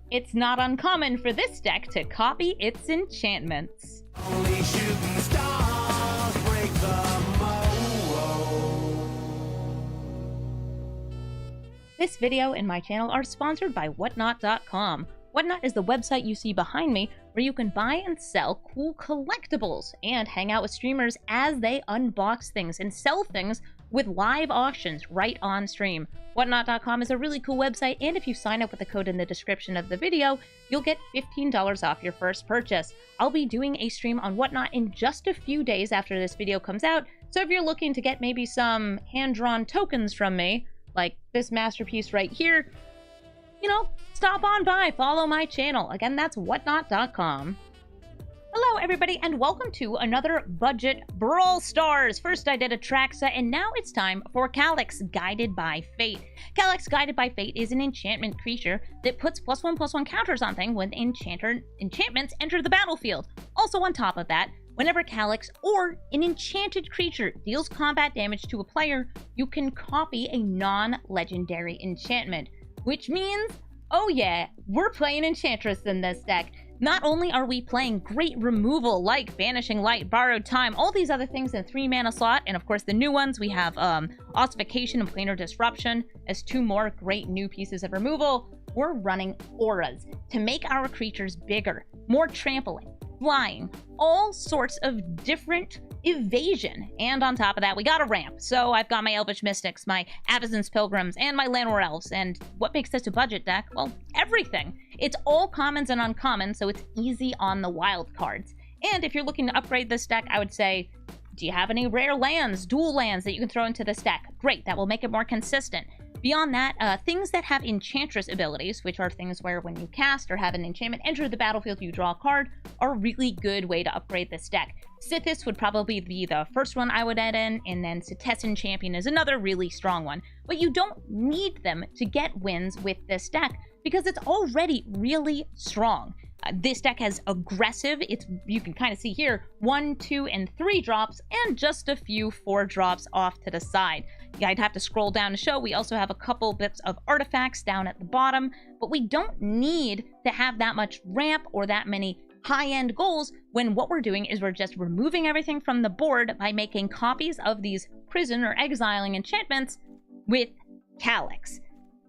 it's not uncommon for this deck to copy its enchantments. Only shooting stars break the mold. This video and my channel are sponsored by Whatnot.com. Whatnot is the website you see behind me where you can buy and sell cool collectibles and hang out with streamers as they unbox things and sell things with live auctions right on stream. Whatnot.com is a really cool website, and if you sign up with the code in the description of the video, you'll get $15 off your first purchase. I'll be doing a stream on Whatnot in just a few days after this video comes out, so if you're looking to get maybe some hand-drawn tokens from me, like this masterpiece right here, you know, stop on by, follow my channel. Again, that's whatnot.com. Hello, everybody, and welcome to another budget Brawl Stars. First, I did Atraxa, and now it's time for Calix, Guided by Fate. Calix, Guided by Fate is an enchantment creature that puts +1/+1 counters on things when enchantments enter the battlefield. Also, on top of that, whenever Calix or an enchanted creature deals combat damage to a player, you can copy a non-legendary enchantment. Which means, oh yeah, we're playing Enchantress in this deck. Not only are we playing great removal like Banishing Light, Borrowed Time, all these other things in 3-mana slot, and of course the new ones, we have Ossification and Planar Disruption as 2 more great new pieces of removal. We're running auras to make our creatures bigger, more trampling, flying, all sorts of different evasion. And on top of that, we got a ramp. So I've got my Elvish Mystics, my Avacyn's Pilgrims, and my Llanowar Elves. And what makes this a budget deck? Well, everything. It's all commons and uncommons, so it's easy on the wild cards. And if you're looking to upgrade this deck, I would say, do you have any rare lands, dual lands that you can throw into this deck? Great, that will make it more consistent. Beyond that, things that have Enchantress abilities, which are things where when you cast or have an enchantment enter the battlefield, you draw a card, are a really good way to upgrade this deck. Sithis would probably be the first one I would add in, and then Setessan Champion is another really strong one. But you don't need them to get wins with this deck, because it's already really strong. This deck has aggressive, you can kind of see here, 1, 2, and 3 drops, and just a few 4 drops off to the side. Yeah, I'd have to scroll down to show. We also have a couple bits of artifacts down at the bottom, but we don't need to have that much ramp or that many high-end goals when what we're doing is we're just removing everything from the board by making copies of these prison or exiling enchantments with Calix.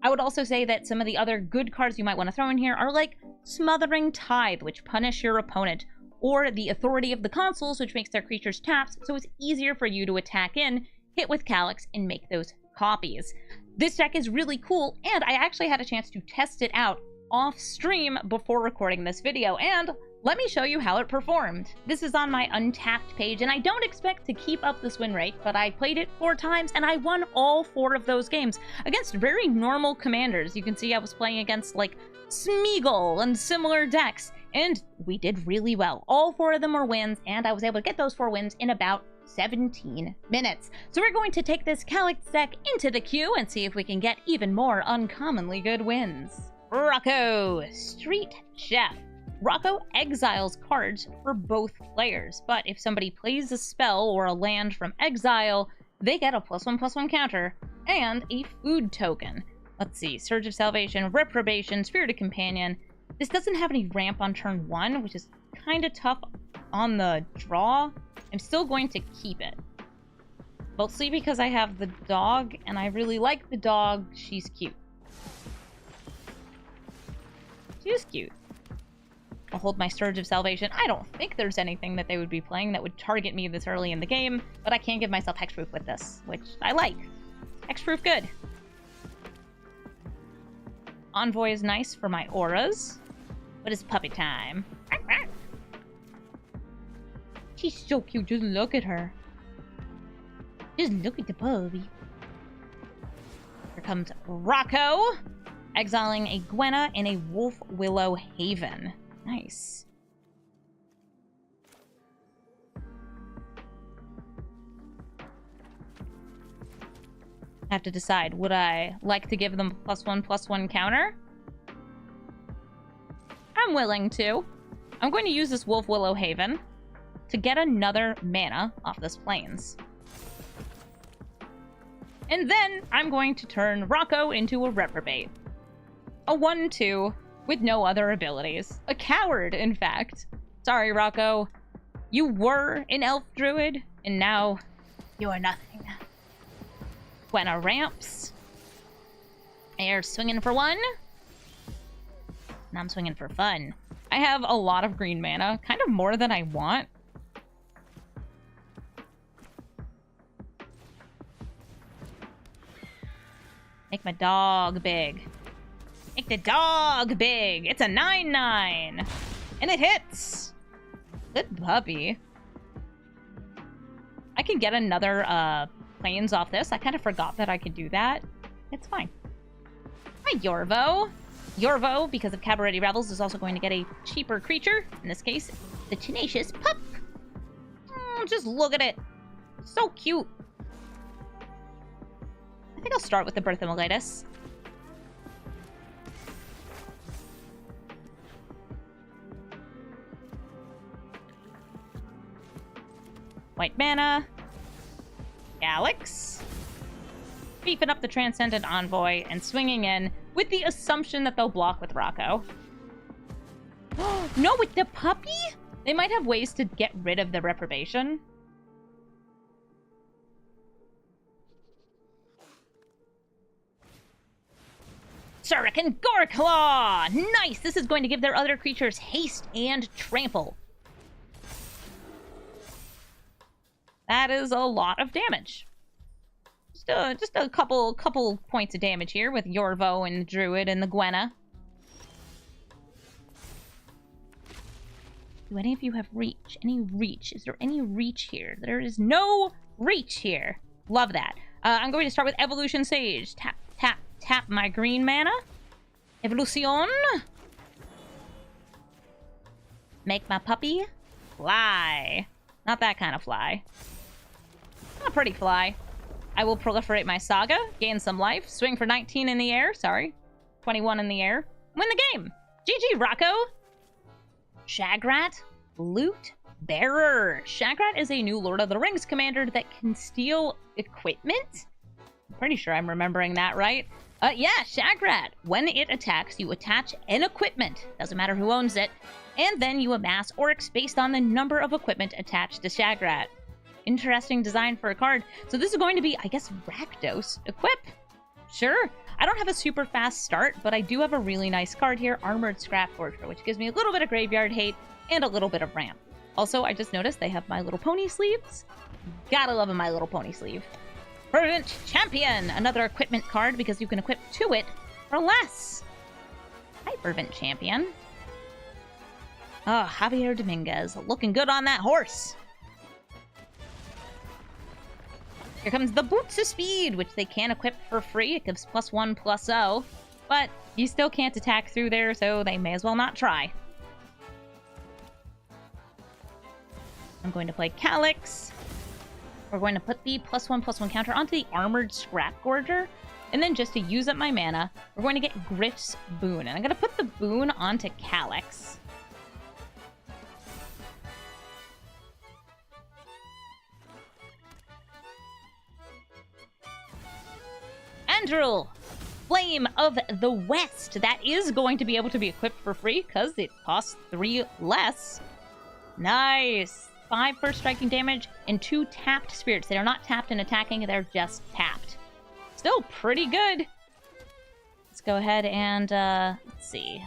I would also say that some of the other good cards you might want to throw in here are like Smothering Tithe, which punish your opponent, or the Authority of the Consuls, which makes their creatures taps, so it's easier for you to attack in, hit with Calix, and make those copies. This deck is really cool, and I actually had a chance to test it out off stream before recording this video, and let me show you how it performed. This is on my Untapped page, and I don't expect to keep up this win rate, but I played it 4 times, and I won all 4 of those games against very normal commanders. You can see I was playing against, like, Smeagol and similar decks, and we did really well. All 4 of them were wins, and I was able to get those 4 wins in about 17 minutes. So we're going to take this Calix deck into the queue and see if we can get even more uncommonly good wins. Rocco, Street Chef. Rocco exiles cards for both players, but if somebody plays a spell or a land from exile, they get a +1/+1 counter and a food token. Let's see, Surge of Salvation, Reprobation, Spirited Companion. This doesn't have any ramp on turn 1, which is kind of tough on the draw. I'm still going to keep it. Mostly because I have the dog, and I really like the dog. She's cute. She's cute. I'll hold my Surge of Salvation. I don't think there's anything that they would be playing that would target me this early in the game, but I can give myself Hexproof with this, which I like. Hexproof good. Envoy is nice for my auras, but it's puppy time. She's so cute, just look at her. Just look at the puppy. Here comes Rocco, exiling a Gwenna and a Wolf Willow Haven. Nice. I have to decide, would I like to give them +1/+1 counter? I'm willing to. I'm going to use this Wolf Willow Haven to get another mana off this Plains. And then I'm going to turn Rocco into a Reprobate. A 1/2 with no other abilities. A coward, in fact. Sorry, Rocco. You were an elf druid, and now you are nothing. Gwenna ramps. Air swinging for one. Now I'm swinging for fun. I have a lot of green mana, kind of more than I want. Make my dog big. Make the dog big. It's a 9/9. And it hits. Good puppy. I can get another planes off this. I kind of forgot that I could do that. It's fine. Hi, Yorvo. Yorvo, because of Cabaret Revels, is also going to get a cheaper creature. In this case, the Tenacious Pup. Just look at it. So cute. I think I'll start with the Birth of Meletis. White mana. Calix. Beefing up the Transcendent Envoy and swinging in with the assumption that they'll block with Rocco. No, with the puppy? They might have ways to get rid of the reprobation. Shuriken Goreclaw! Nice! This is going to give their other creatures haste and trample. That is a lot of damage. Just a couple points of damage here with Yorvo and the Druid and the Gwenna. Do any of you have reach? Any reach? Is there any reach here? There is no reach here. Love that. I'm going to start with Evolution Sage. Tap, tap, tap my green mana. Evolution. Make my puppy fly. Not that kind of fly. A pretty fly. I will proliferate my Saga, gain some life, swing for 19 in the air, sorry. 21 in the air. Win the game! GG, Rocco! Shagrat, Loot Bearer. Shagrat is a new Lord of the Rings commander that can steal equipment? I'm pretty sure I'm remembering that right. Yeah, Shagrat. When it attacks, you attach an equipment. Doesn't matter who owns it. And then you amass Oryx based on the number of equipment attached to Shagrat. Interesting design for a card. So this is going to be, I guess, Rakdos. Equip. Sure. I don't have a super fast start, but I do have a really nice card here, Armored Scrap Forger, which gives me a little bit of graveyard hate and a little bit of ramp. Also, I just noticed they have My Little Pony sleeves. Gotta love a My Little Pony sleeve. Fervent Champion, another equipment card because you can equip to it for less. Hi, Fervent Champion. Oh, Javier Dominguez, looking good on that horse. Here comes the Boots of Speed, which they can equip for free. It gives +1/+0, but you still can't attack through there, so they may as well not try. I'm going to play Calix. We're going to put the +1/+1 counter onto the Armored Scrap Gorger, and then just to use up my mana, we're going to get Gryff's Boon, and I'm going to put the Boon onto Calix. Andrew, Flame of the West. That is going to be able to be equipped for free because it costs 3 less. Nice. 5 first striking damage and 2 tapped spirits. They are not tapped and attacking, they're just tapped. Still pretty good. Let's go ahead and, let's see.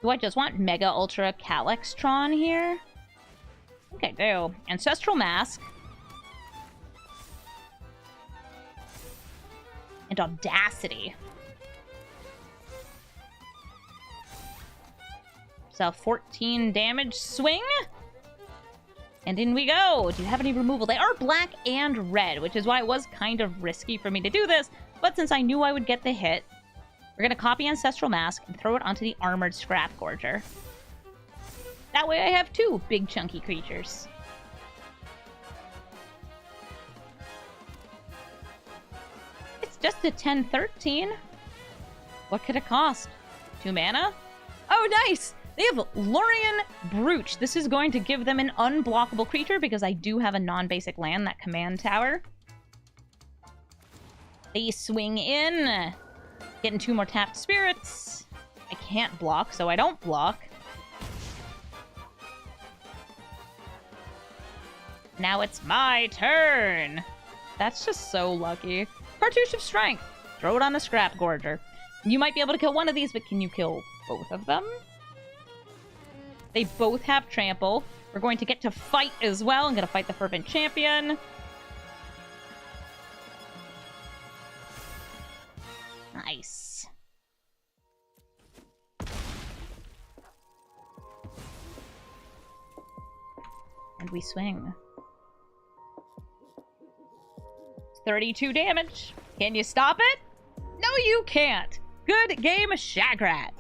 Do I just want Mega Ultra Calixtron here? I think I do. Ancestral Mask. And Audacity. So 14 damage swing. And in we go. Do you have any removal? They are black and red, which is why it was kind of risky for me to do this. But since I knew I would get the hit, we're going to copy Ancestral Mask and throw it onto the Armored Scrap Gorger. That way I have 2 big chunky creatures. Just a 10/13. What could it cost? 2 mana? Oh, nice! They have Lorien Brooch. This is going to give them an unblockable creature because I do have a non-basic land, that command tower. They swing in. Getting 2 more tapped spirits. I can't block, so I don't block. Now it's my turn. That's just so lucky. Cartouche of Strength. Throw it on a Scrap Gorger. You might be able to kill one of these, but can you kill both of them? They both have trample. We're going to get to fight as well. I'm going to fight the Fervent Champion. Nice. And we swing. 32 damage. Can you stop it? No, you can't. Good game, Shagrat.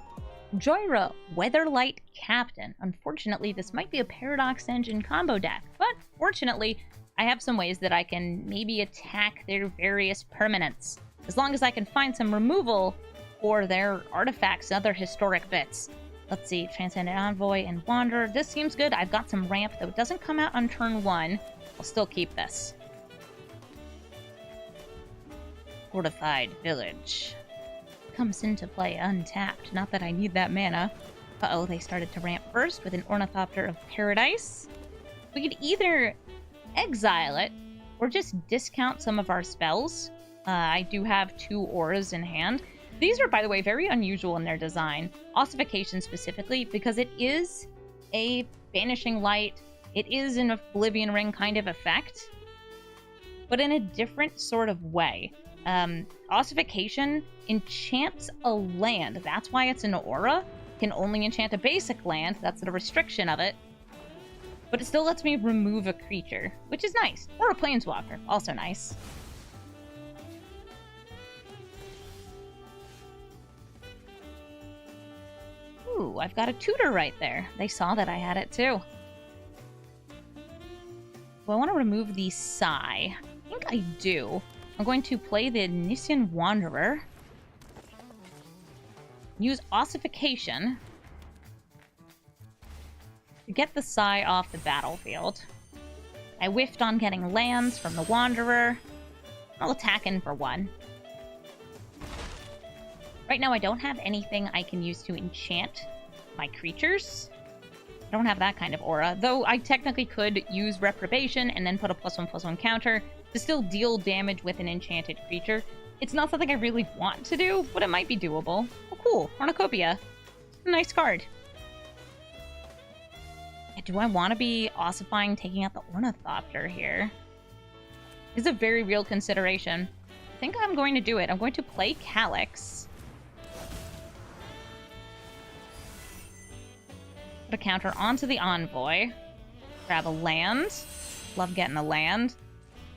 Joyra, Weatherlight Captain. Unfortunately, this might be a Paradox Engine combo deck, but fortunately, I have some ways that I can maybe attack their various permanents, as long as I can find some removal for their artifacts and other historic bits. Let's see, Transcendent Envoy and Wanderer. This seems good. I've got some ramp, though it doesn't come out on turn 1. I'll still keep this. Fortified Village. Comes into play untapped. Not that I need that mana. Uh-oh, they started to ramp first with an Ornithopter of Paradise. We could either exile it or just discount some of our spells. I do have 2 auras in hand. These are, by the way, very unusual in their design. Ossification specifically, because it is a Banishing Light. It is an Oblivion Ring kind of effect, but in a different sort of way. Ossification enchants a land. That's why it's an aura. Can only enchant a basic land. That's the restriction of it. But it still lets me remove a creature, which is nice. Or a planeswalker, also nice. Ooh, I've got a tutor right there. They saw that I had it too. Well, I want to remove the Sigh. I think I do. I'm going to play the Nissian Wanderer. Use Ossification to get the Sigh off the battlefield. I whiffed on getting lands from the Wanderer. I'll attack in for 1. Right now I don't have anything I can use to enchant my creatures. I don't have that kind of aura, though I technically could use Reprobation and then put a +1/+1 counter to still deal damage with an enchanted creature. It's not something I really want to do, but it might be doable. Oh cool, Cornucopia. Nice card. Yeah, do I want to be ossifying taking out the Ornithopter here? This is a very real consideration. I think I'm going to do it. I'm going to play Calix. Put a counter onto the Envoy. Grab a land. Love getting a land.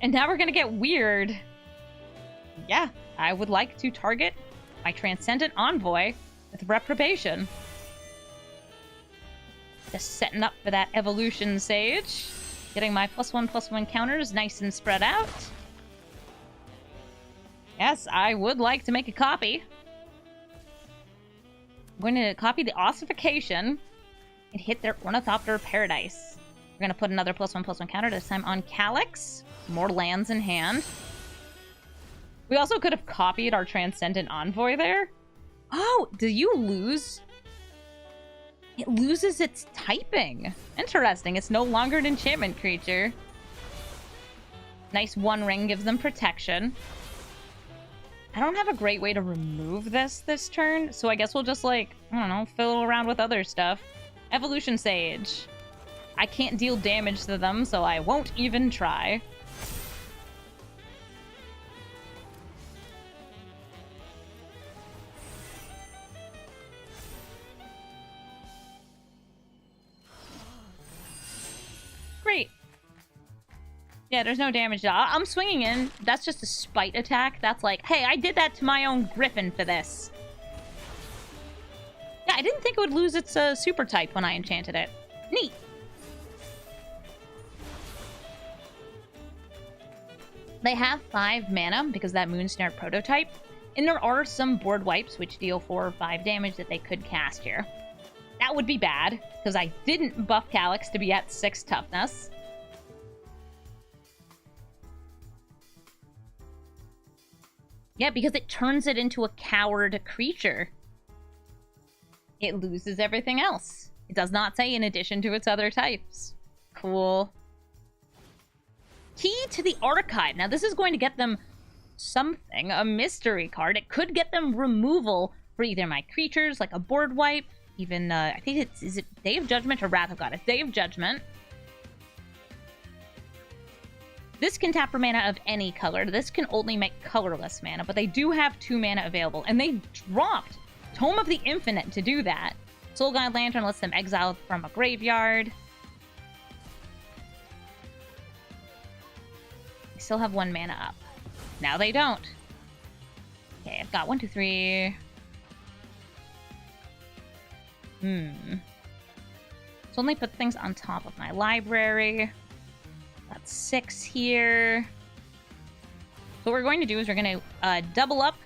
And now we're gonna get weird. Yeah, I would like to target my Transcendent Envoy with Reprobation. Just setting up for that Evolution Sage. Getting my +1/+1 counters nice and spread out. Yes, I would like to make a copy. I'm going to copy the Ossification and hit their Ornithopter Paradise. We're going to put another +1/+1 counter, this time on Calix. More lands in hand. We also could have copied our Transcendent Envoy there. Oh, do you lose? It loses its typing. Interesting. It's no longer an enchantment creature. Nice 1 ring gives them protection. I don't have a great way to remove this turn, so I guess we'll just, like, I don't know, fiddle around with other stuff. Evolution Sage. I can't deal damage to them, so I won't even try. Great. Yeah, there's no damage. I'm swinging in. That's just a spite attack. That's like, hey, I did that to my own Griffin for this. Yeah, I didn't think it would lose its super type when I enchanted it. Neat. They have 5 mana because that Moonsnare prototype, and there are some board wipes which deal 4 or 5 damage that they could cast here. That would be bad, because I didn't buff Calix to be at 6 toughness. Yeah, because it turns it into a coward creature. It loses everything else. It does not say in addition to its other types. Cool. Key to the Archive. Now, this is going to get them something, a mystery card. It could get them removal for either my creatures, like a board wipe, even, I think it's, is it Day of Judgment or Wrath of God? It's Day of Judgment. This can tap for mana of any color. This can only make colorless mana, but they do have 2 mana available, and they dropped Tome of the Infinite to do that. Soul Guide Lantern lets them exile from a graveyard. They still have 1 mana up. Now they don't. Okay, I've got 1, 2, 3. Let's only put things on top of my library. That's 6 here. So what we're going to do is we're going to double up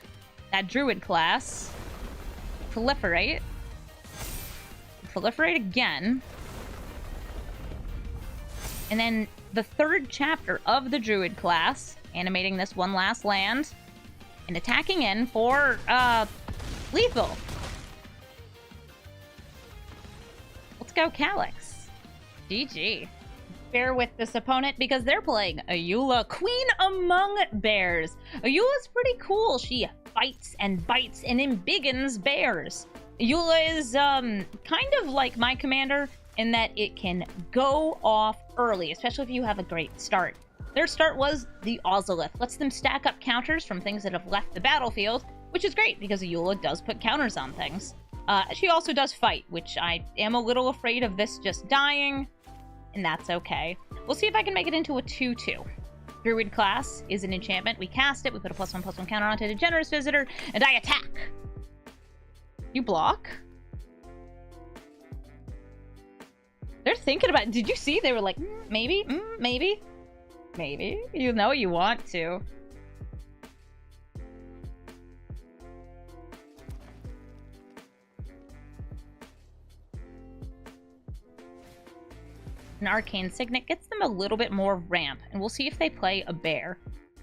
that Druid class. Proliferate. Proliferate again. And then the 3rd chapter of the Druid class, animating this 1 last land, and attacking in for lethal. Let's go Calix. GG. Bear with this opponent because they're playing Ayula, Queen Among Bears. Ayula's pretty cool. She fights and bites and embiggens bears. Ayula is kind of like my commander in that it can go off early, especially if you have a great start. Their start was the Ozolith. Lets them stack up counters from things that have left the battlefield, which is great because Ayula does put counters on things. She also does fight, which I am a little afraid of this just dying, and that's okay. We'll see if I can make it into a 2/2. Druid class is an enchantment. We cast it, we put a +1/+1 counter onto the Generous Visitor, and I attack. You block? They're thinking about it. Did you see? They were like, maybe, maybe, maybe. You know you want to. An Arcane Signet gets them a little bit more ramp, and we'll see if they play a bear.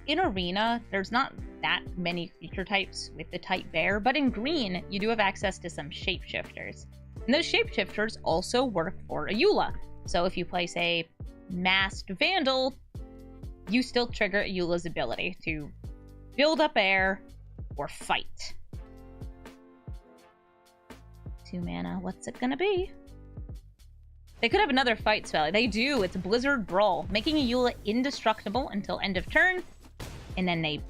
In Arena, there's not that many creature types with the type bear, but in green, you do have access to some shapeshifters. And those shapeshifters also work for Ayula. So if you play, say, Masked Vandal, you still trigger Ayula's ability to build up air or fight. 2 mana, what's it gonna be? They could have another fight spell. They do. It's Blizzard Brawl, making Ayula indestructible until end of turn, and then they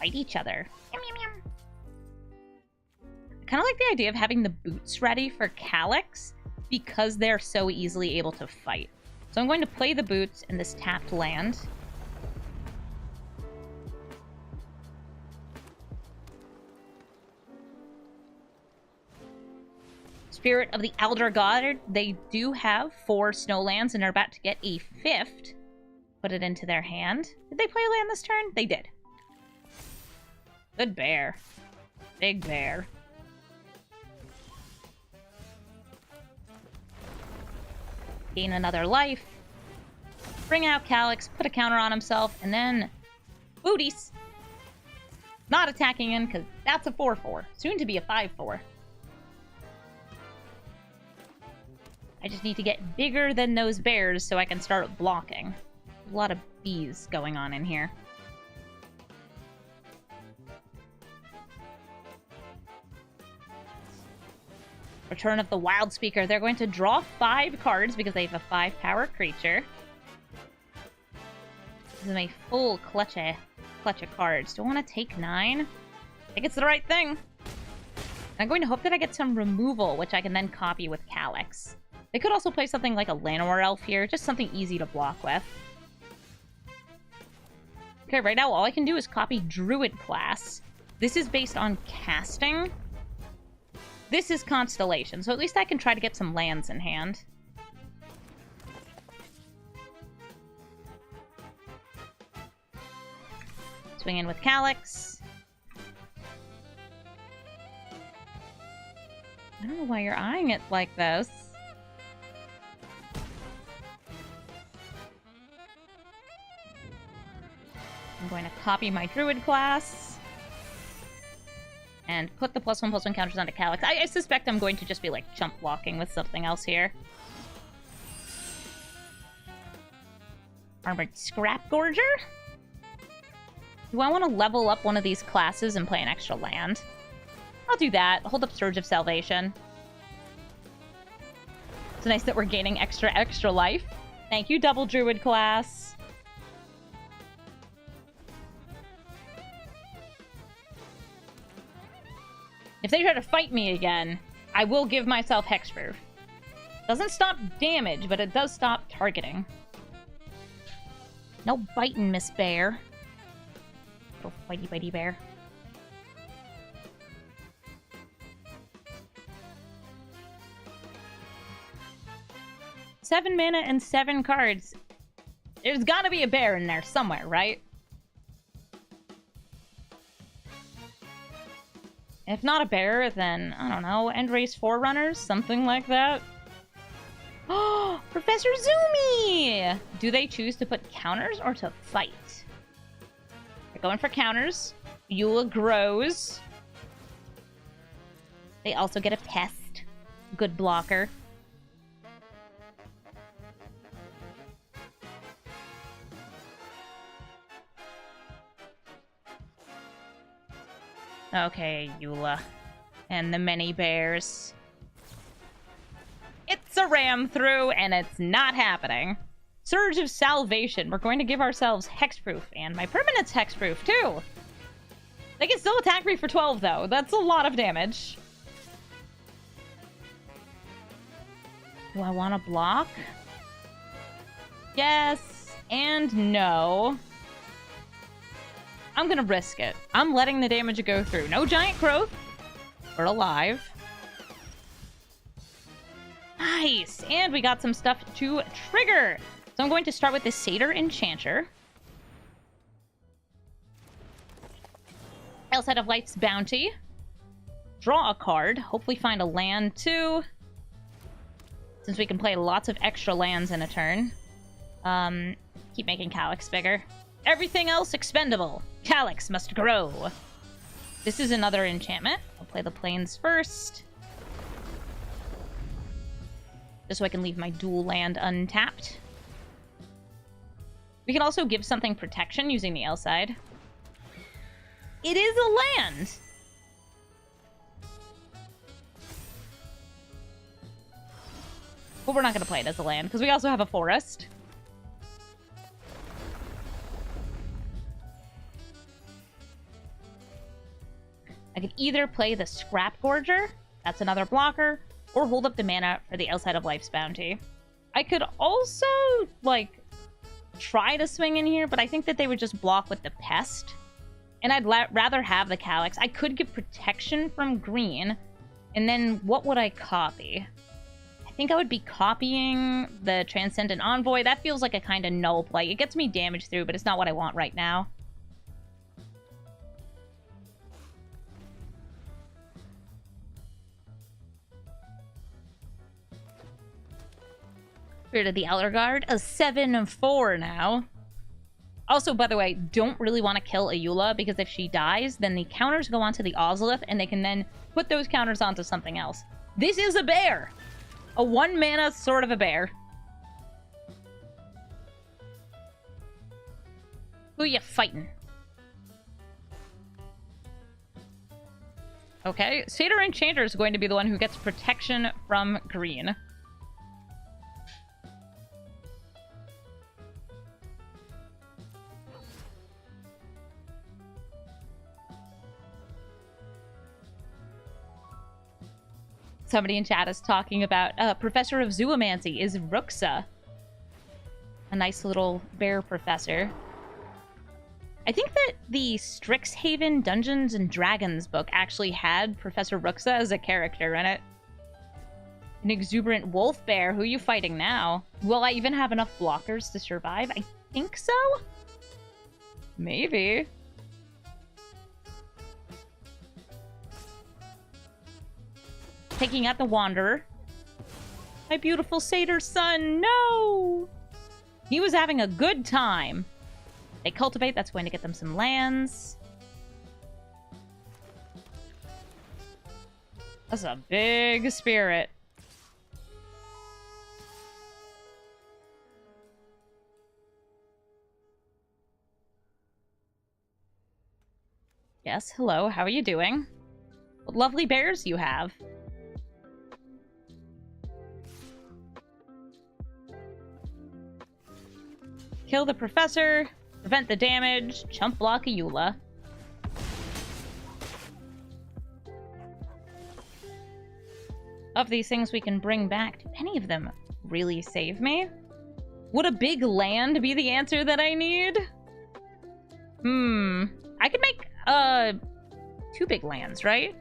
fight each other. Yum, yum, yum. I kind of like the idea of having the boots ready for Calix because they're so easily able to fight. So I'm going to play the boots in this tapped land. Spirit of the Elder God, they do have 4 snowlands and are about to get a 5th. Put it into their hand. Did they play a land this turn? They did. Good bear. Big bear. Gain another life. Bring out Calix, put a counter on himself, and then booties. Not attacking in, because that's a 4/4. Soon to be a 5/4. I just need to get bigger than those bears so I can start blocking. A lot of bees going on in here. Return of the Wild Speaker. They're going to draw 5 cards because they have a 5-power creature. This is a full clutch of cards. Do I want to take 9? I think it's the right thing. I'm going to hope that I get some removal, which I can then copy with Calix. They could also play something like a Llanowar Elf here, just something easy to block with. Okay, right now all I can do is copy Druid class. This is based on casting. This is Constellation, so at least I can try to get some lands in hand. Swing in with Calix. I don't know why you're eyeing it like this. I'm going to copy my Druid class. And put the +1/+1 counters onto Calix. I suspect I'm going to just be, like, chump blocking with something else here. Armored Scrap Gorger? Do I want to level up one of these classes and play an extra land? I'll do that. Hold up Surge of Salvation. It's nice that we're gaining extra life. Thank you, Double Druid class. If they try to fight me again, I will give myself Hexproof. Doesn't stop damage, but it does stop targeting. No biting, Miss Bear. Little bitey bear. Seven mana and 7 cards. There's gotta be a bear in there somewhere, right? If not a bear, then, I don't know, Endrace Forerunners? Something like that? Oh, Professor Zumi! Do they choose to put counters or to fight? They're going for counters. Eula grows. They also get a pest. Good blocker. Okay, Eula. And the many bears. It's a ram through, and it's not happening. Surge of Salvation. We're going to give ourselves Hexproof, and my permanent's Hexproof, too. They can still attack me for 12, though. That's a lot of damage. Do I want to block? Yes and no. I'm gonna risk it. I'm letting the damage go through. No giant growth. We're alive. Nice! And we got some stuff to trigger. So I'm going to start with the Satyr Enchanter. Outside of Life's Bounty. Draw a card. Hopefully find a land too. Since we can play lots of extra lands in a turn. Keep making Calix bigger. Everything else expendable. Calix must grow. This is another enchantment. I'll play the plains first. Just so I can leave my dual land untapped. We can also give something protection using the Alseid. It is a land! But we're not going to play it as a land, because we also have a forest. I could either play the Scrap Gorger, that's another blocker, or hold up the mana for the Outside of Life's Bounty. I could also, like, try to swing in here, but I think that they would just block with the Pest. And I'd rather have the Calix. I could get protection from green, and then what would I copy? I think I would be copying the Transcendent Envoy. That feels like a kind of null play. It gets me damage through, but it's not what I want right now. Spirit of the Elder Guard, a 7/4 now. Also, by the way, don't really want to kill Eula, because if she dies, then the counters go onto the Ozolith, and they can then put those counters onto something else. This is a bear! A 1-mana sort of a bear. Who you fighting? Okay, Satyr Enchanter is going to be the one who gets protection from green. Somebody in chat is talking about Professor of Zoomancy is Ruxa. A nice little bear professor. I think that the Strixhaven Dungeons and Dragons book actually had Professor Ruxa as a character in it. An exuberant wolf bear. Who are you fighting now? Will I even have enough blockers to survive? I think so? Maybe. Taking out the Wanderer. My beautiful satyr son, no! He was having a good time. They cultivate, that's going to get them some lands. That's a big spirit. Yes, hello, how are you doing? What lovely bears you have. Kill the professor, prevent the damage, chump block a Eula. Of these things we can bring back, do any of them really save me? Would a big land be the answer that I need? I could make 2 big lands, right?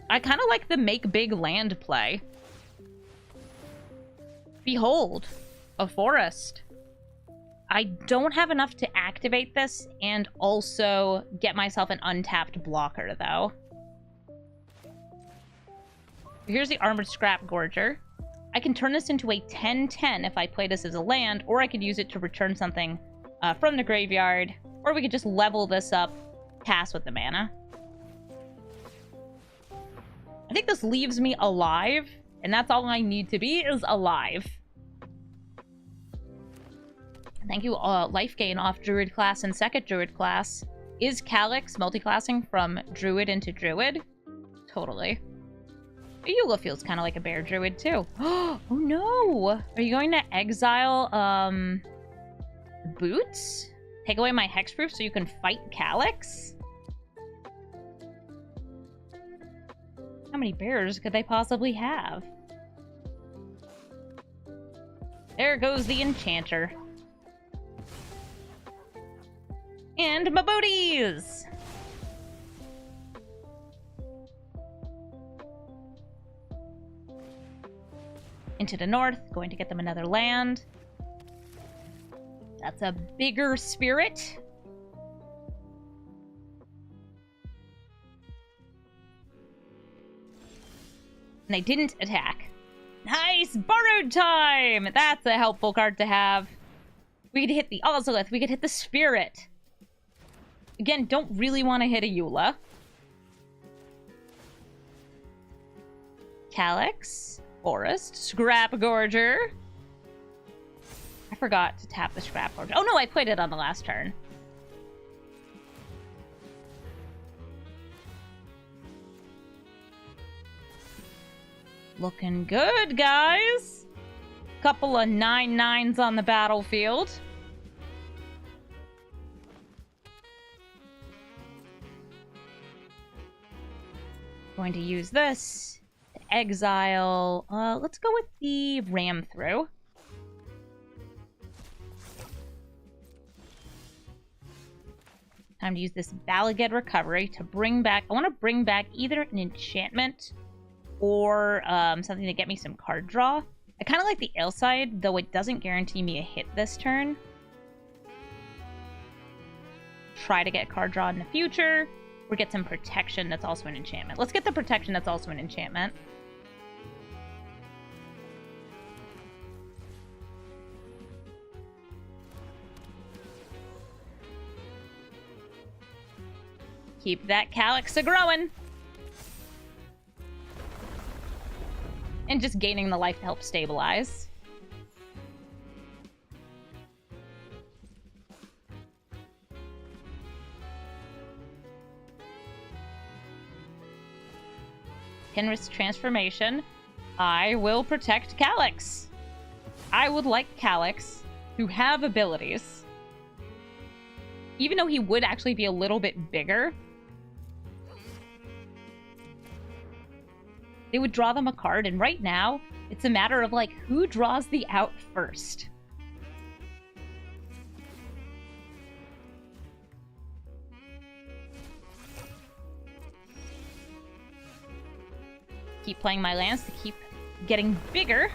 I kind of like the make big land play. Behold, a forest. I don't have enough to activate this and also get myself an untapped blocker, though. Here's the Armored Scrap Gorger. I can turn this into a 10/10 if I play this as a land, or I could use it to return something from the graveyard, or we could just level this up, pass with the mana. I think this leaves me alive, and that's all I need to be, is alive. Thank you, life gain off Druid class and second Druid class. Is Calix multiclassing from Druid into Druid? Totally. Eula feels kind of like a bear Druid, too. Oh, no! Are you going to exile, Boots? Take away my hexproof so you can fight Calix? How many bears could they possibly have? There goes the Enchanter. And my booties! Into the north, going to get them another land. That's a bigger spirit. And they didn't attack. Nice! Borrowed time! That's a helpful card to have. We could hit the Ozolith. We could hit the Spirit. Again, don't really want to hit a Eula. Calix. Forest. Scrap Gorger. I forgot to tap the Scrap Gorger. Oh no, I played it on the last turn. Looking good, guys. Couple of 9/9s on the battlefield. Going to use this to exile. Let's go with the Ram Through. Time to use this Balaged Recovery to bring back. I want to bring back either an enchantment or something to get me some card draw. I kind of like the Alseid, though it doesn't guarantee me a hit this turn. Try to get card draw in the future, or get some protection that's also an enchantment. Let's get the protection that's also an enchantment. Keep that Calix a-growing. And just gaining the life to help stabilize. Kenrith's transformation. I will protect Calix. I would like Calix to have abilities. Even though he would actually be a little bit bigger, they would draw them a card, and right now, it's a matter of, like, who draws the out first. Keep playing my lands to keep getting bigger.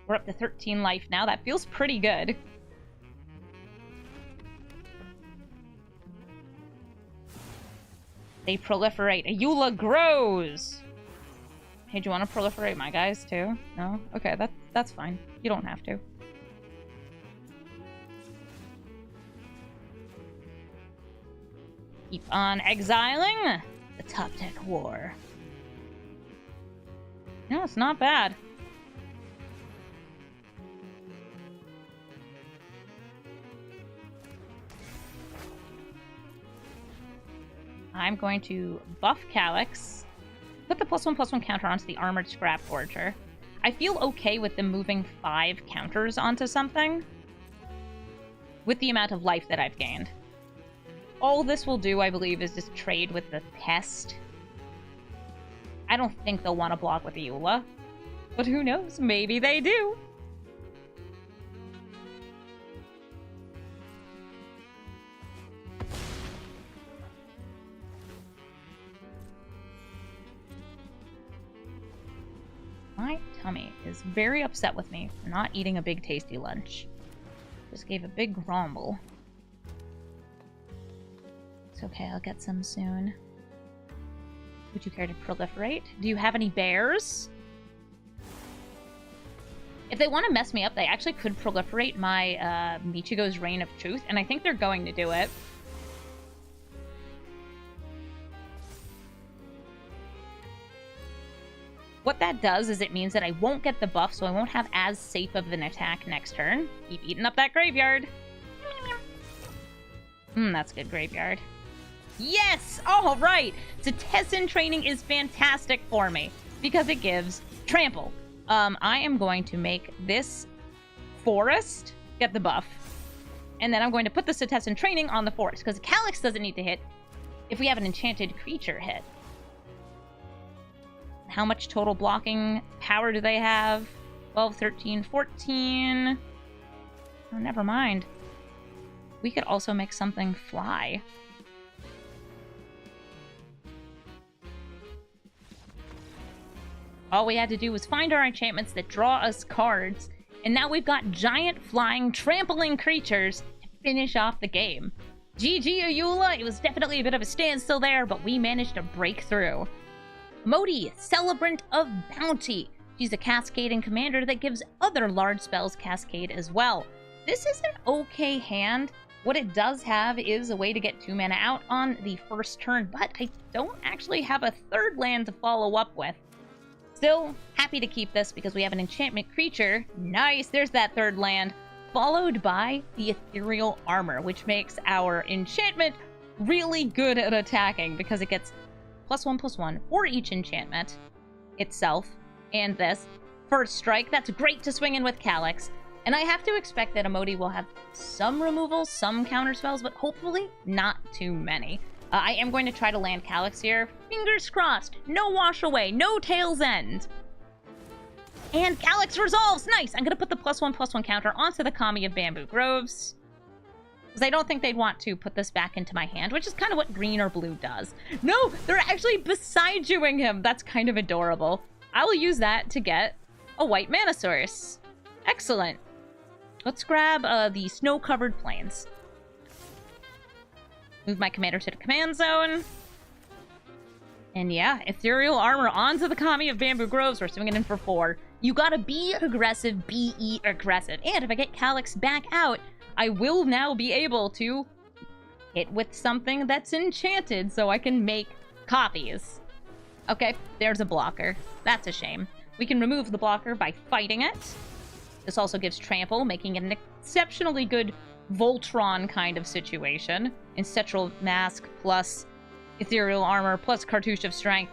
We're up to 13 life now. That feels pretty good. They proliferate. A Eula grows! Hey, do you want to proliferate my guys, too? No? Okay, that's fine. You don't have to. Keep on exiling the top deck war. No, it's not bad. I'm going to buff Calix, put the +1/+1 counter onto the Armored Scrap Forger. I feel okay with them moving 5 counters onto something with the amount of life that I've gained. All this will do, I believe, is just trade with the Pest. I don't think they'll want to block with the Eula, but who knows? Maybe they do. My tummy is very upset with me for not eating a big tasty lunch. Just gave a big grumble. It's okay, I'll get some soon. Would you care to proliferate? Do you have any bears? If they want to mess me up, they actually could proliferate my Michigo's Reign of Truth, and I think they're going to do it. What that does is it means that I won't get the buff, so I won't have as safe of an attack next turn. Keep eating up that graveyard. That's good graveyard. Yes! All right! Cetessan training is fantastic for me because it gives trample. I am going to make this forest get the buff, and then I'm going to put the Cetessan training on the forest because Calix doesn't need to hit if we have an enchanted creature hit. How much total blocking power do they have? 12, 13, 14. Oh, never mind. We could also make something fly. All we had to do was find our enchantments that draw us cards, and now we've got giant flying, trampling creatures to finish off the game. GG Ayula, it was definitely a bit of a standstill there, but we managed to break through. Modi, Celebrant of Bounty. She's a cascading commander that gives other large spells cascade as well. This is an okay hand. What it does have is a way to get 2 mana out on the first turn, but I don't actually have a 3rd land to follow up with. Still, happy to keep this because we have an enchantment creature. Nice, there's that 3rd land. Followed by the Ethereal Armor, which makes our enchantment really good at attacking because it gets +1/+1 for each enchantment itself, and this first strike. That's great to swing in with Calix, and I have to expect that Emoti will have some removal, some counter spells, but hopefully not too many. I am going to try to land Calix here. Fingers crossed. No wash away, no tail's end. And Calix resolves. Nice. I'm going to put the +1/+1 counter onto the Kami of Bamboo Groves, because I don't think they'd want to put this back into my hand, which is kind of what green or blue does. No, they're actually beside youing him. That's kind of adorable. I will use that to get a white mana source. Excellent. Let's grab the snow-covered plains. Move my commander to the command zone. And yeah, Ethereal Armor onto the Kami of Bamboo Groves. We're swinging in for 4. You gotta be aggressive, be aggressive. And if I get Calix back out, I will now be able to hit with something that's enchanted so I can make copies. Okay, there's a blocker. That's a shame. We can remove the blocker by fighting it. This also gives trample, making it an exceptionally good Voltron kind of situation. Ancestral Mask plus Ethereal Armor plus Cartouche of Strength.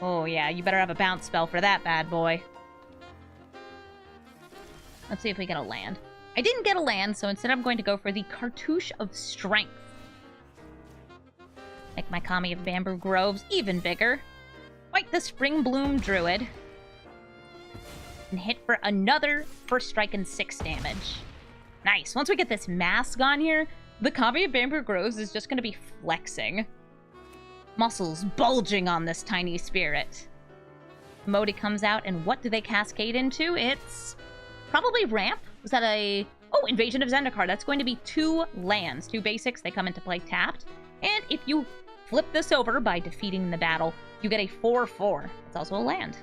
Oh yeah, you better have a bounce spell for that bad boy. Let's see if we get a land. I didn't get a land, so instead I'm going to go for the Cartouche of Strength. Make my Kami of Bamboo Groves even bigger. Fight the Spring Bloom Druid. And hit for another first strike and 6 damage. Nice. Once we get this mask on here, the Kami of Bamboo Groves is just going to be flexing. Muscles bulging on this tiny spirit. Modi comes out, and what do they cascade into? It's probably Ramp. Was that a... Oh, Invasion of Zendikar. That's going to be 2 lands. 2 basics. They come into play tapped. And if you flip this over by defeating the battle, you get a 4/4. It's also a land.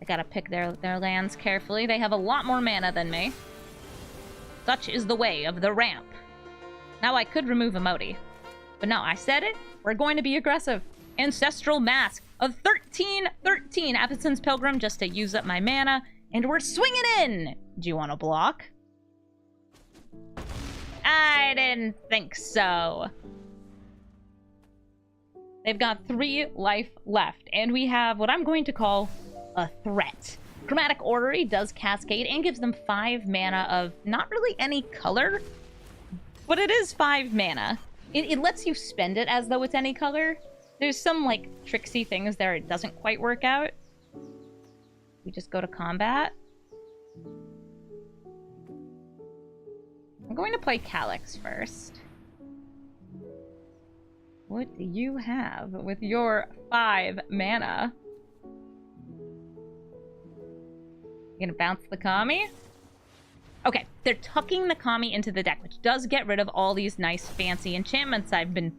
I gotta pick their lands carefully. They have a lot more mana than me. Such is the way of the ramp. Now I could remove Emoti. But no, I said it. We're going to be aggressive. Ancestral Mask of 13/13 Avacyn's Pilgrim just to use up my mana. And we're swinging in! Do you want to block? I didn't think so. They've got 3 life left. And we have what I'm going to call a threat. Chromatic Orrery does Cascade and gives them 5 mana of not really any color. But it is 5 mana. It lets you spend it as though it's any color. There's some, like, tricksy things there it doesn't quite work out. We just go to combat. I'm going to play Calix first. What do you have with your 5 mana? You gonna bounce the Kami? Okay, they're tucking the Kami into the deck, which does get rid of all these nice fancy enchantments I've been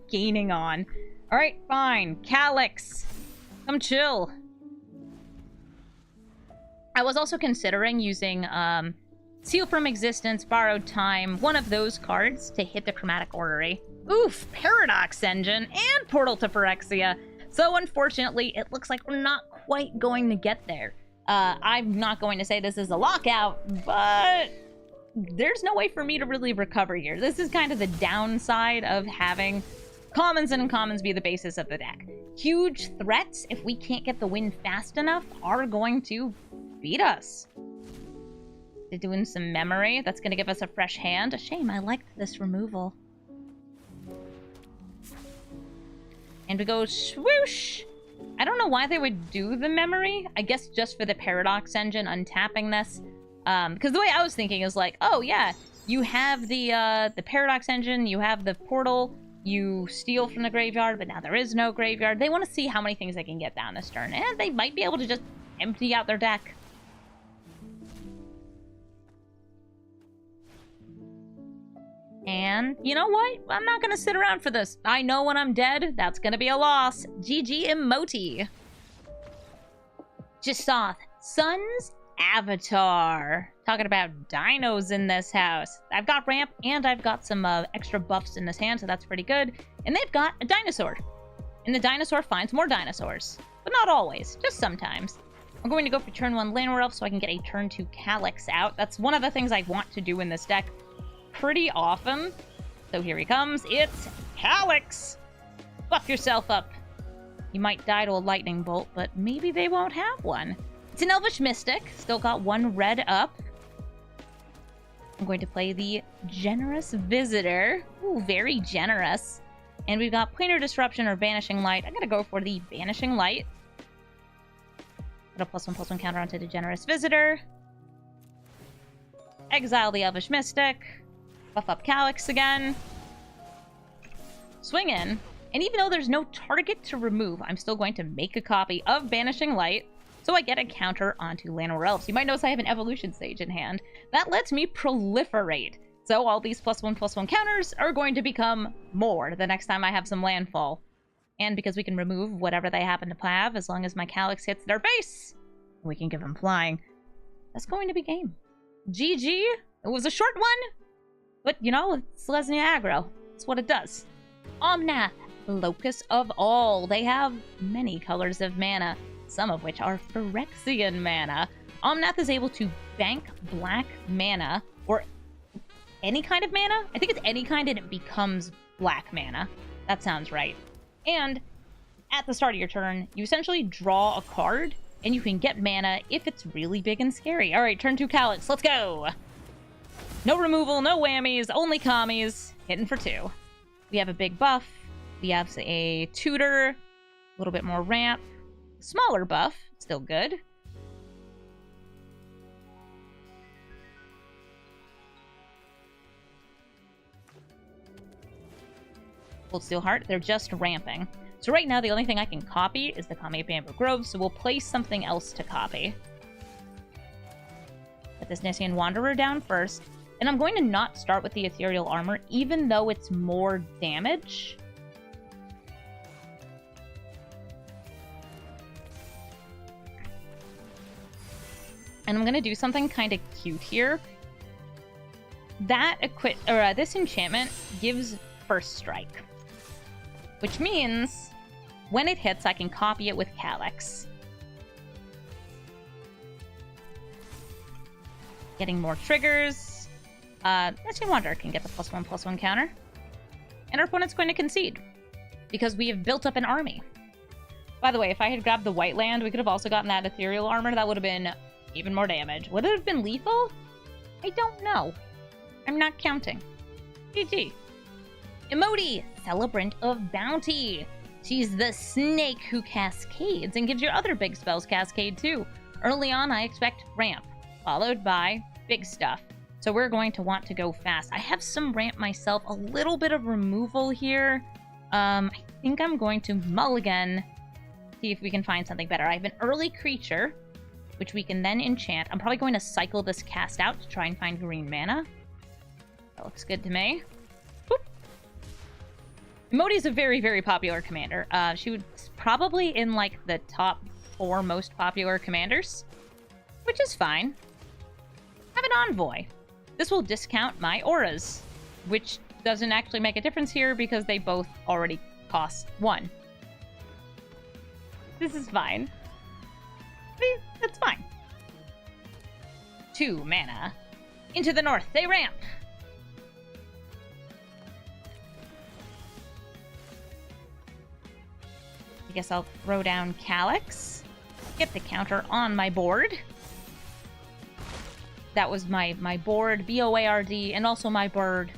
gaining on. Alright, fine. Calix. Come chill. I was also considering using Seal from Existence, Borrowed Time, one of those cards to hit the Chromatic Orrery. Oof, Paradox Engine and Portal to Phyrexia. So unfortunately, it looks like we're not quite going to get there. I'm not going to say this is a lockout, but there's no way for me to really recover here. This is kind of the downside of having commons and uncommons be the basis of the deck. Huge threats, if we can't get the win fast enough, are going to beat us. They're doing some memory. That's going to give us a fresh hand. A shame, I liked this removal. And we go swoosh! I don't know why they would do the memory. I guess just for the Paradox Engine, untapping this. Because the way I was thinking is like, oh yeah, you have the Paradox Engine, you have the portal, you steal from the graveyard, but now there is no graveyard. They want to see how many things they can get down this turn, and they might be able to just empty out their deck. And you know what? I'm not gonna sit around for this. I know when I'm dead, that's gonna be a loss. GG Emoti. Jasoth, Sun's Avatar. Talking about dinos in this house. I've got ramp and I've got some extra buffs in this hand, so that's pretty good. And they've got a dinosaur. And the dinosaur finds more dinosaurs. But not always, just sometimes. I'm going to go for turn 1 Llanowar Elves so I can get a turn 2 Calix out. That's one of the things I want to do in this deck pretty often. So here he comes. It's Calix! Buff yourself up. You might die to a lightning bolt, but maybe they won't have one. It's an Elvish Mystic. Still got 1 red up. I'm going to play the Generous Visitor. Ooh, very generous. And we've got Planar Disruption or Banishing Light. I'm going to go for the Banishing Light. Put a +1/+1 counter onto the Generous Visitor. Exile the Elvish Mystic. Buff up Calix again. Swing in. And even though there's no target to remove, I'm still going to make a copy of Banishing Light, so I get a counter onto Llanowar Elves. You might notice I have an Evolution Sage in hand. That lets me proliferate. So all these +1/+1 counters are going to become more the next time I have some landfall. And because we can remove whatever they happen to have, as long as my Calix hits their base, we can give them flying. That's going to be game. GG. It was a short one, but you know, it's Lesnia Aggro. That's what it does. Omnath, Locus of All. They have many colors of mana, some of which are Phyrexian mana. Omnath is able to bank black mana, or any kind of mana? I think it's any kind and it becomes black mana. That sounds right. And at the start of your turn, you essentially draw a card, and you can get mana if it's really big and scary. Alright, turn 2 Calix, let's go! No removal, no whammies, only commies. Hitting for 2. We have a big buff. We have a tutor. A little bit more ramp. Smaller buff. Still good. Cold Steel Heart. They're just ramping. So right now, the only thing I can copy is the Kami of Bamboo Grove, so we'll place something else to copy. Put this Nessian Wanderer down first. And I'm going to not start with the Ethereal Armor, even though it's more damage. And I'm going to do something kind of cute here. that this enchantment gives first strike, which means when it hits, I can copy it with Calix. Getting more triggers. Let's Wanderer can get the +1/+1 counter. And our opponent's going to concede, because we have built up an army. By the way, if I had grabbed the white land, we could have also gotten that Ethereal Armor. That would have been even more damage. Would it have been lethal? I don't know. I'm not counting. GG. Emote, Celebrant of Bounty. She's the snake who cascades and gives your other big spells cascade too. Early on, I expect ramp, followed by big stuff. So we're going to want to go fast. I have some ramp myself, a little bit of removal here. I think I'm going to mulligan, see if we can find something better. I have an early creature, which we can then enchant. I'm probably going to cycle this cast out to try and find green mana. That looks good to me. Boop. Emote is a very, very popular commander. She was probably in like the top 4 most popular commanders, which is fine. I have an envoy. This will discount my auras, which doesn't actually make a difference here because they both already cost 1. This is fine. That's fine. 2 mana. Into the north, they ramp. I guess I'll throw down Calix. Get the counter on my board. That was my board, B-O-A-R-D, and also my bird,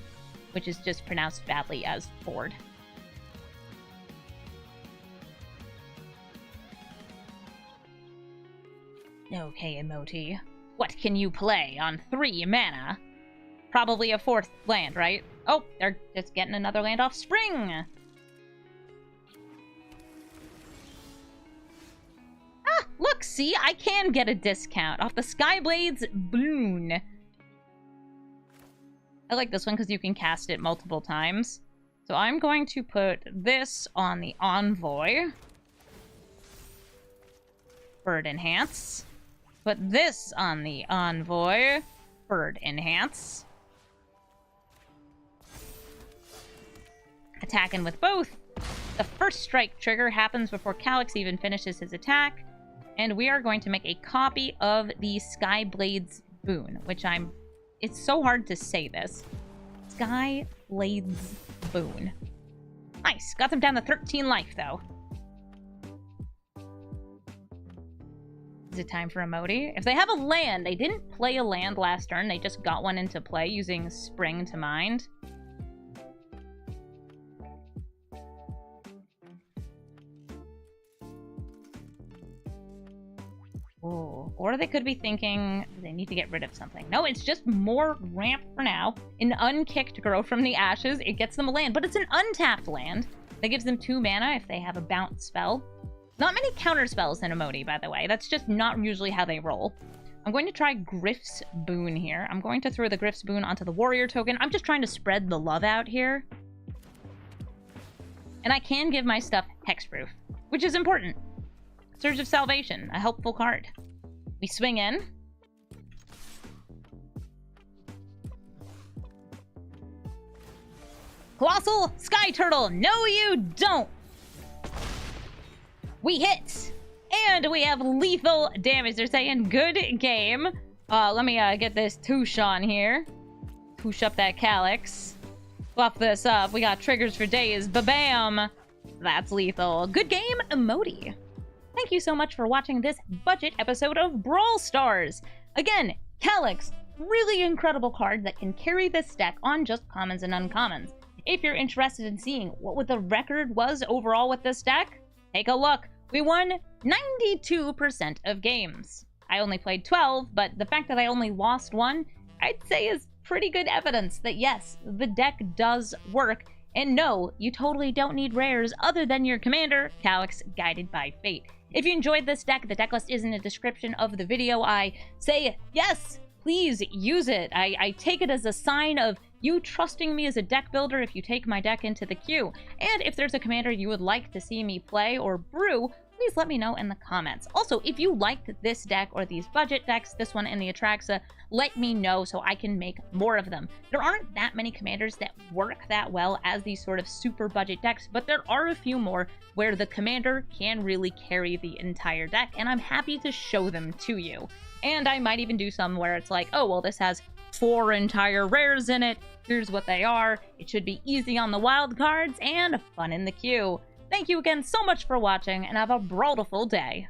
which is just pronounced badly as board. Okay, Emote. What can you play on 3 mana? Probably a 4th land, right? Oh, they're just getting another land off spring! Ah, look, see? I can get a discount off the Skyblade's Boon. I like this one because you can cast it multiple times. So I'm going to put this on the Envoy. Bird Enhance. Put this on the Envoy. Bird Enhance. Attacking with both. The first strike trigger happens before Calix even finishes his attack. And we are going to make a copy of the Skyblade's Boon, which it's so hard to say this. Skyblade's Boon. Nice. Got them down to 13 life, though. Is it time for Emote? If they have a land, they didn't play a land last turn. They just got one into play using Spring to Mind. Ooh. Or they could be thinking they need to get rid of something. No, it's just more ramp for now. An unkicked Grow from the Ashes. It gets them a land, but it's an untapped land. That gives them 2 mana if they have a bounce spell. Not many counter spells in Emote, by the way. That's just not usually how they roll. I'm going to try Gryff's Boon here. I'm going to throw the Gryff's Boon onto the warrior token. I'm just trying to spread the love out here. And I can give my stuff hexproof, which is important. Surge of Salvation, a helpful card. We swing in. Colossal Sky Turtle, no you don't! We hit! And we have lethal damage. They're saying good game. Let me get this Touche on here. Touche up that Calix. Buff this up. We got triggers for days. Ba-bam! That's lethal. Good game, Emote. Thank you so much for watching this budget episode of Brawl Stars. Again, Calix, really incredible card that can carry this deck on just commons and uncommons. If you're interested in seeing what the record was overall with this deck, take a look. We won 92% of games. I only played 12, but the fact that I only lost 1, I'd say is pretty good evidence that yes, the deck does work. And no, you totally don't need rares other than your commander, Calix, Guided by Fate. If you enjoyed this deck, the deck list is in the description of the video. I say, yes, please use it. I take it as a sign of you trusting me as a deck builder if you take my deck into the queue. And if there's a commander you would like to see me play or brew, please let me know in the comments. Also, if you liked this deck or these budget decks, this one and the Atraxa, let me know so I can make more of them. There aren't that many commanders that work that well as these sort of super budget decks, but there are a few more where the commander can really carry the entire deck, and I'm happy to show them to you. And I might even do some where it's like, oh, well, this has 4 entire rares in it. Here's what they are. It should be easy on the wild cards and fun in the queue. Thank you again so much for watching, and have a brawlful day.